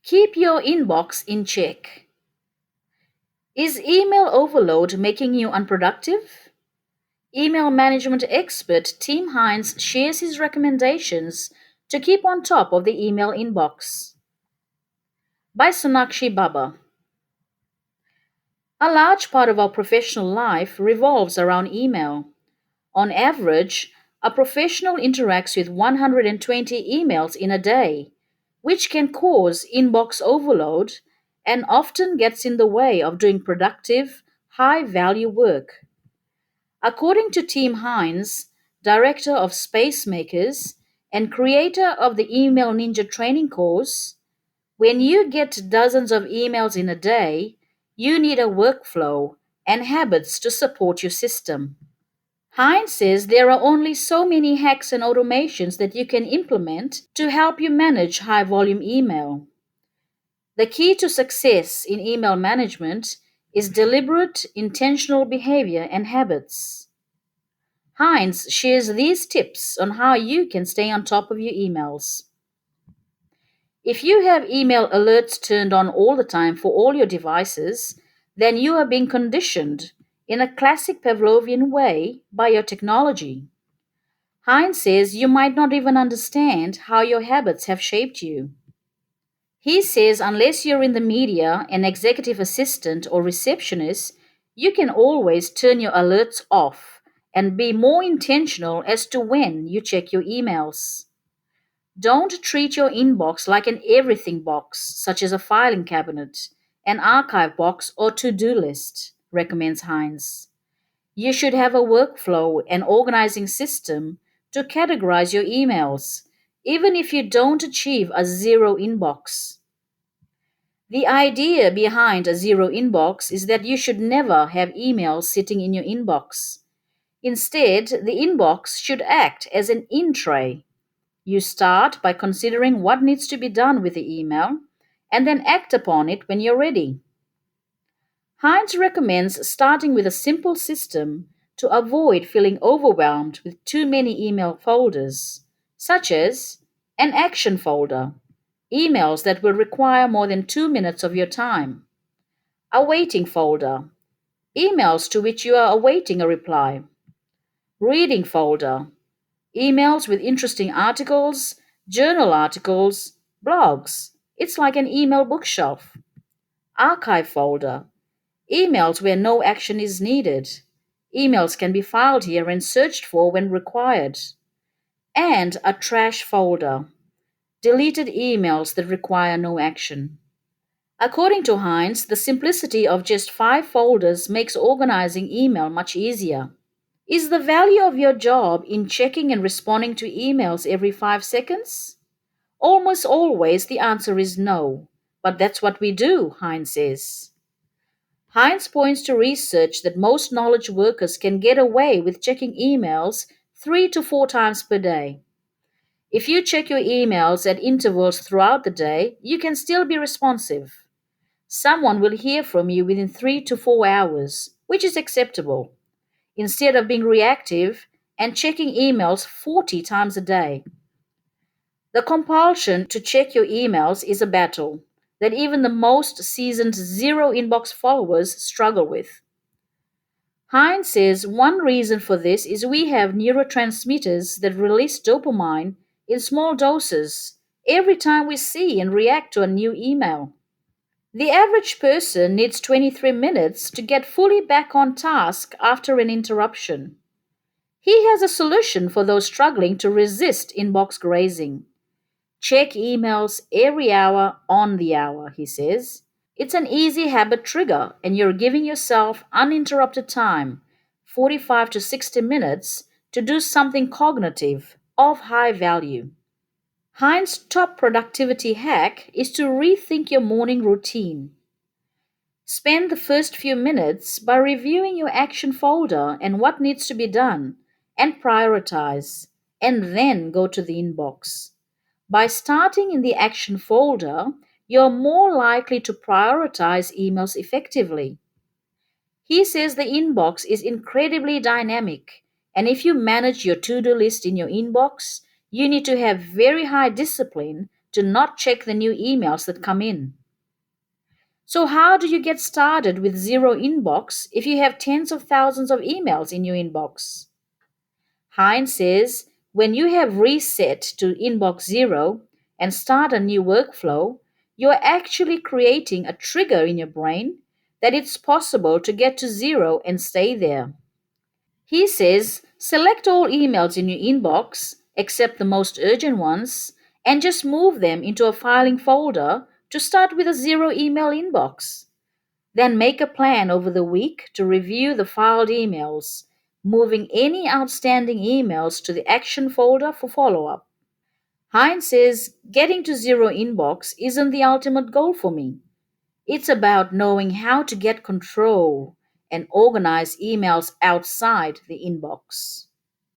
Keep your inbox in check. Is email overload making you unproductive? Email management expert Tim Hines shares his recommendations to keep on top of the email inbox. By Sonakshi Baba. A large part of our professional life revolves around email. On average, a professional interacts with 120 emails in a day, which can cause inbox overload and often gets in the way of doing productive, high value work. According to Tim Hines, director of Spacemakers and creator of the Email Ninja training course, when you get dozens of emails in a day, you need a workflow and habits to support your system. Hines says there are only so many hacks and automations that you can implement to help you manage high volume email. The key to success in email management is deliberate, intentional behavior and habits. Hines shares these tips on how you can stay on top of your emails. If you have email alerts turned on all the time for all your devices, then you are being conditioned in a classic Pavlovian way by your technology. Hines says you might not even understand how your habits have shaped you. He says unless you're in the media, an executive assistant, or receptionist, you can always turn your alerts off and be more intentional as to when you check your emails. Don't treat your inbox like an everything box, such as a filing cabinet, an archive box, or to do list, recommends Hines. You should have a workflow and organizing system to categorize your emails, even if you don't achieve a zero inbox. The idea behind a zero inbox is that you should never have emails sitting in your inbox. Instead, the inbox should act as an in tray. You start by considering what needs to be done with the email and then act upon it when you're ready. Hines recommends starting with a simple system to avoid feeling overwhelmed with too many email folders, such as an action folder, emails that will require more than 2 minutes of your time, a waiting folder, emails to which you are awaiting a reply, reading folder, emails with interesting articles, journal articles, blogs. It's like an email bookshelf, archive folder, emails where no action is needed. Emails can be filed here and searched for when required. And a trash folder, deleted emails that require no action. According to Hines, the simplicity of just 5 folders makes organizing email much easier. Is the value of your job in checking and responding to emails every 5 seconds? Almost always the answer is no, but that's what we do, Hines says. Hines points to research that most knowledge workers can get away with checking emails 3 to 4 times per day. If you check your emails at intervals throughout the day, you can still be responsive. Someone will hear from you within 3 to 4 hours, which is acceptable, instead of being reactive and checking emails 40 times a day. The compulsion to check your emails is a battle that even the most seasoned zero inbox followers struggle with. Hines says one reason for this is we have neurotransmitters that release dopamine in small doses every time we see and react to a new email. The average person needs 23 minutes to get fully back on task after an interruption. He has a solution for those struggling to resist inbox grazing. Check emails every hour on the hour, he says. It's an easy habit trigger, and you're giving yourself uninterrupted time, 45 to 60 minutes, to do something cognitive of high value. Hines' top productivity hack is to rethink your morning routine. Spend the first few minutes by reviewing your action folder and what needs to be done, and prioritize, and then go to the inbox. By starting in the action folder, you're more likely to prioritize emails effectively. He says the inbox is incredibly dynamic, and if you manage your to do list in your inbox, you need to have very high discipline to not check the new emails that come in. So, how do you get started with zero inbox if you have tens of thousands of emails in your inbox? Heinz says when you have reset to inbox zero and start a new workflow, you're actually creating a trigger in your brain that it's possible to get to zero and stay there. He says select all emails in your inbox, except the most urgent ones, and just move them into a filing folder to start with a zero email inbox. Then make a plan over the week to review the filed emails, moving any outstanding emails to the action folder for follow up. Heinz says getting to zero inbox isn't the ultimate goal for me. It's about knowing how to get control and organize emails outside the inbox.